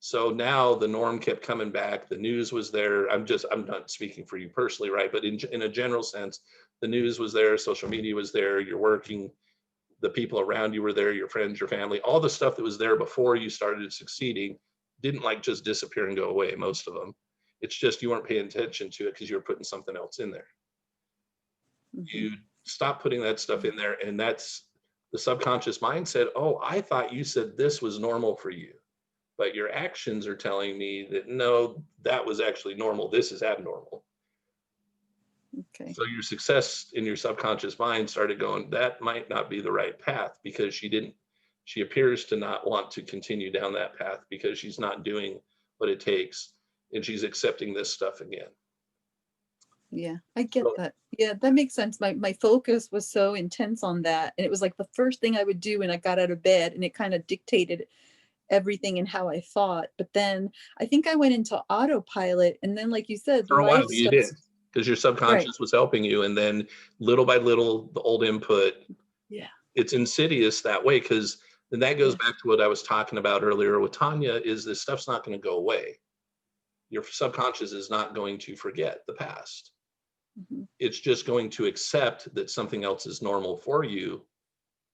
So now the norm kept coming back. The news was there. I'm not speaking for you personally, right? But in a general sense, the news was there, social media was there, you're working, the people around you were there, your friends, your family, all the stuff that was there before you started succeeding didn't like just disappear and go away, most of them. It's just you weren't paying attention to it because you were putting something else in there. Mm-hmm. You stop putting that stuff in there, and that's the subconscious mind said, oh, I thought you said this was normal for you, but your actions are telling me that no, that was actually normal. This is abnormal. Okay. So your success in your subconscious mind started going, that might not be the right path, because she She appears to not want to continue down that path because she's not doing what it takes, and she's accepting this stuff again. Yeah, I get So, that. Yeah, that makes sense. My focus was so intense on that, and it was like the first thing I would do when I got out of bed, and it kind of dictated everything and how I thought. But then I think I went into autopilot, and then, like you said, for a life while you did, starts. because your Right. subconscious was helping you, and then little by little, the old input, Yeah. it's insidious that way, because then that goes Yes. back to what I was talking about earlier with Tanya, is this stuff's not going to go away. Your subconscious is not going to forget the past. Mhm. It's just going to accept that something else is normal for you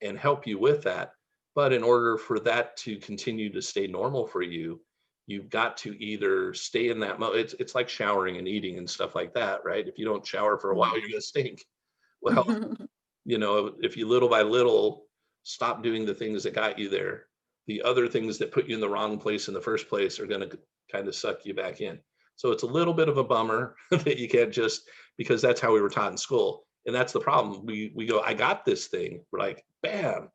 and help you with that. But in order for that to continue to stay normal for you, you've got to either stay in that mode. It's like showering and eating and stuff like that, right? If you don't shower for a while, you're going to stink. Well, if you little by little stop doing the things that got you there, the other things that put you in the wrong place in the first place are going to kind of suck you back in. So it's a little bit of a bummer that you can't just, because that's how we were taught in school. And that's the problem. We go, I got this thing. We're like, bam.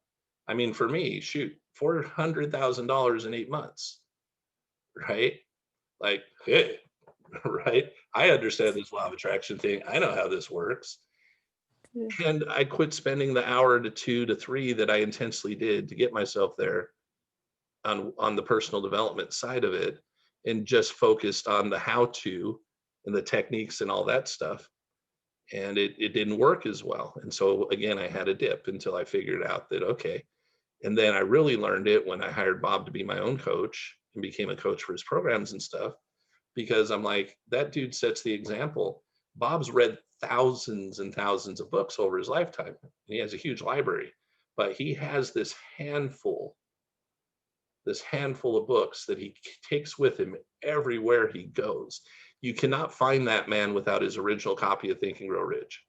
I mean, for me, shoot, $400,000 in 8 months, right? Like, hey, right? I understand this law of attraction thing. I know how this works. Yeah. And I quit spending the hour to 2 to 3 that I intensely did to get myself there on the personal development side of it, and just focused on the how to and the techniques and all that stuff. And it didn't work as well. And so again, I had a dip until I figured out that, okay. And then I really learned it when I hired Bob to be my own coach and became a coach for his programs and stuff, because I'm like, that dude sets the example. Bob's read thousands and thousands of books over his lifetime, and he has a huge library, but he has this handful of books that he takes with him everywhere he goes. You cannot find that man without his original copy of Think and Grow Rich.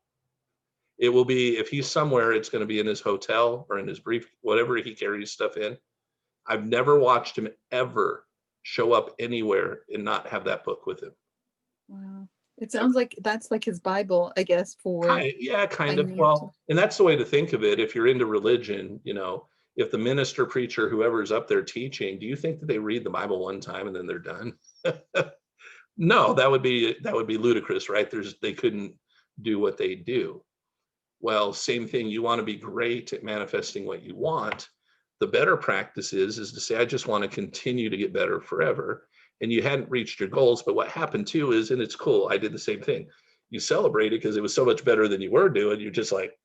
It will be, if he's somewhere, it's going to be in his hotel or in his brief, whatever he carries stuff in. I've never watched him ever show up anywhere and not have that book with him. Wow. It Ever. sounds like that's like his Bible, I guess, for Yeah, kind of. financial. Well, and that's the way to think of it. If you're into religion, if the minister, preacher, whoever's up there teaching, do you think that they read the Bible one time and then they're done? No, that would be ludicrous, right? They couldn't do what they do. Well, same thing. You want to be great at manifesting what you want. The better practice is to say, I just want to continue to get better forever. And you hadn't reached your goals. But what happened too is, and it's cool, I did the same thing. You celebrated because it was so much better than you were doing. You're just like,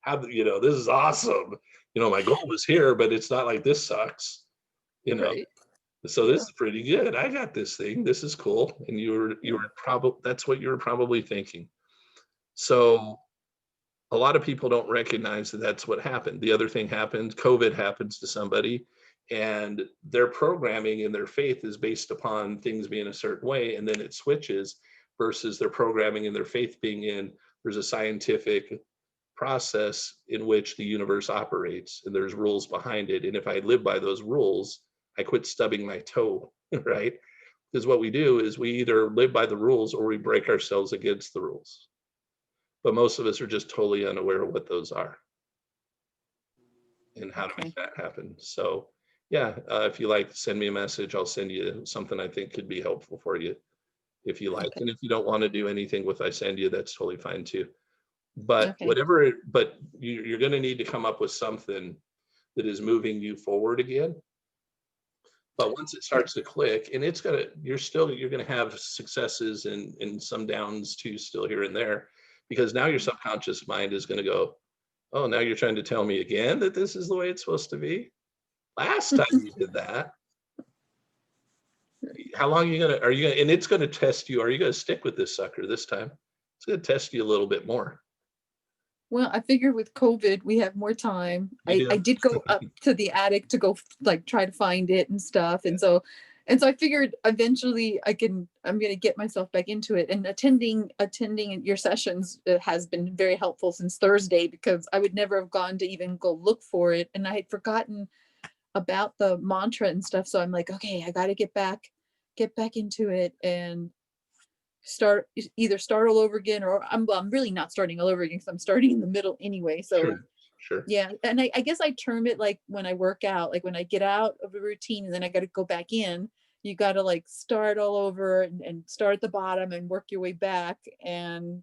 this is awesome. My goal was here, but it's not like this sucks. You know, Right. so Yeah. this is pretty good. I got this thing. This is cool. And you were probably, that's what you were probably thinking. So a lot of people don't recognize that that's what happened. The other thing happened, COVID happens to somebody, and their programming and their faith is based upon things being a certain way, and then it switches, versus their programming and their faith being in, there's a scientific process in which the universe operates, and there's rules behind it. And if I live by those rules, I quit stubbing my toe, right? Because what we do is we either live by the rules or we break ourselves against the rules. But most of us are just totally unaware of what those are and how to Okay. make that happen. So yeah, if you like, send me a message. I'll send you something I think could be helpful for you if you like. Okay. And if you don't want to do anything with I send you, that's totally fine too. But Okay. you're going to need to come up with something that is moving you forward again. But once it starts to click, and you're going to have successes and some downs too, still here and there, because now your subconscious mind is going to go, oh, now you're trying to tell me again that this is the way it's supposed to be. Last time you did that, how long are you gonna, and it's going to test you. Are you going to stick with this sucker this time? It's going to test you a little bit more. Well, I figure with COVID, we have more time. You I do. did go up to the attic to go like try to find it and stuff. And so I figured eventually I'm going to get myself back into it, and attending your sessions has been very helpful since Thursday, because I would never have gone to even go look for it. And I had forgotten about the mantra and stuff. So I'm like, okay, I got to get back into it and either start all over again, or I'm really not starting all over again, because I'm starting in the middle anyway. So Sure. Sure. Yeah, and I guess I term it like when I work out, like when I get out of a routine and then I got to go back in, you got to like start all over and start at the bottom and work your way back and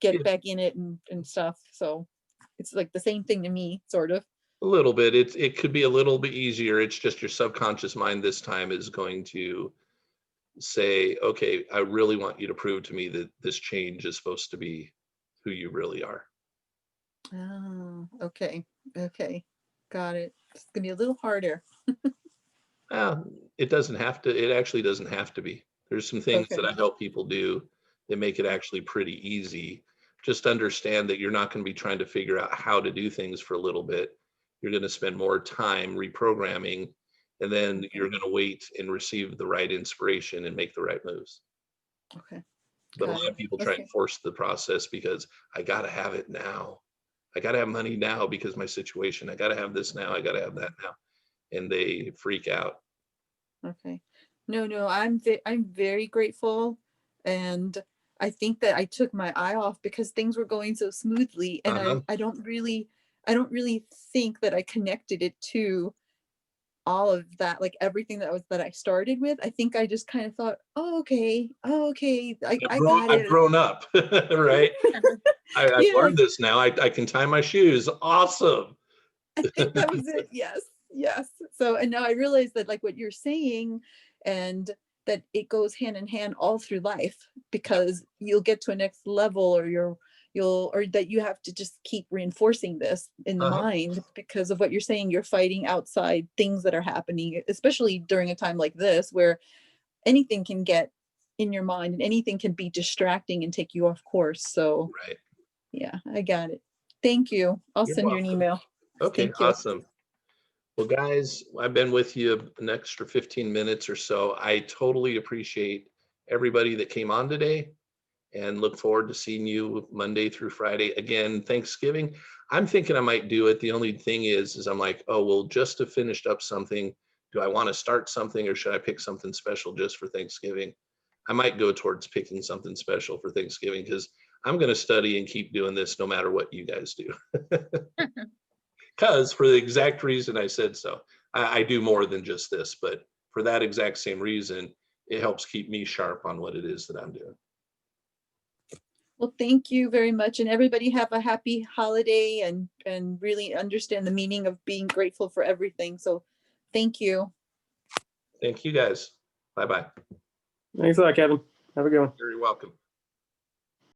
Yeah, get back in it and stuff. So it's like the same thing to me, sort of. a little bit. It could be a little bit easier. It's just your subconscious mind this time is going to say, okay, I really want you to prove to me that this change is supposed to be who you really are. Oh, okay. Okay. Got it. It's gonna be a little harder. Uh, it doesn't have to, it actually doesn't have to be. There's some things that Okay. I help people do that make it actually pretty easy. Just understand that you're not going to be trying to figure out how to do things for a little bit. You're going to spend more time reprogramming, and then Okay. you're going to wait and receive the right inspiration and make the right moves. Okay. But a Got lot it. of people try Okay. and force the process because I got to have it now. I got to have money now because my situation. I got to have this now. I got to have that now. And they freak out. Okay. No, I'm very grateful, and I think that I took my eye off because things were going so smoothly, and Uh-huh. I don't really think that I connected it to all of that, like everything that I started with. I think I just kind of thought, oh, okay, I got I've it. grown up, right? I've Yes, learned this now. I can tie my shoes. Awesome. I think that was it. Yes, yes. So, and now I realize that like what you're saying, and that it goes hand in hand all through life, because you'll get to a next level, or or that you have to just keep reinforcing this in the Uh-huh. mind because of what you're saying. You're fighting outside things that are happening, especially during a time like this where anything can get in your mind and anything can be distracting and take you off course. So, Right. yeah, I got it. Thank you. I'll You're send you an welcome. email. Okay, Thank you. awesome. Well, guys, I've been with you an extra 15 minutes or so. I totally appreciate everybody that came on today and look forward to seeing you Monday through Friday. Again, Thanksgiving. I'm thinking I might do it. The only thing is I'm like, oh, well, just to finish up something, do I want to start something or should I pick something special just for Thanksgiving? I might go towards picking something special for Thanksgiving because I'm going to study and keep doing this no matter what you guys do. Because for the exact reason I said so, I do more than just this, but for that exact same reason, it helps keep me sharp on what it is that I'm doing. Well, thank you very much. And everybody have a happy holiday and really understand the meaning of being grateful for everything. So thank you. Thank you guys. Bye bye. Thanks a lot, Kevin. Have a good one. You're welcome.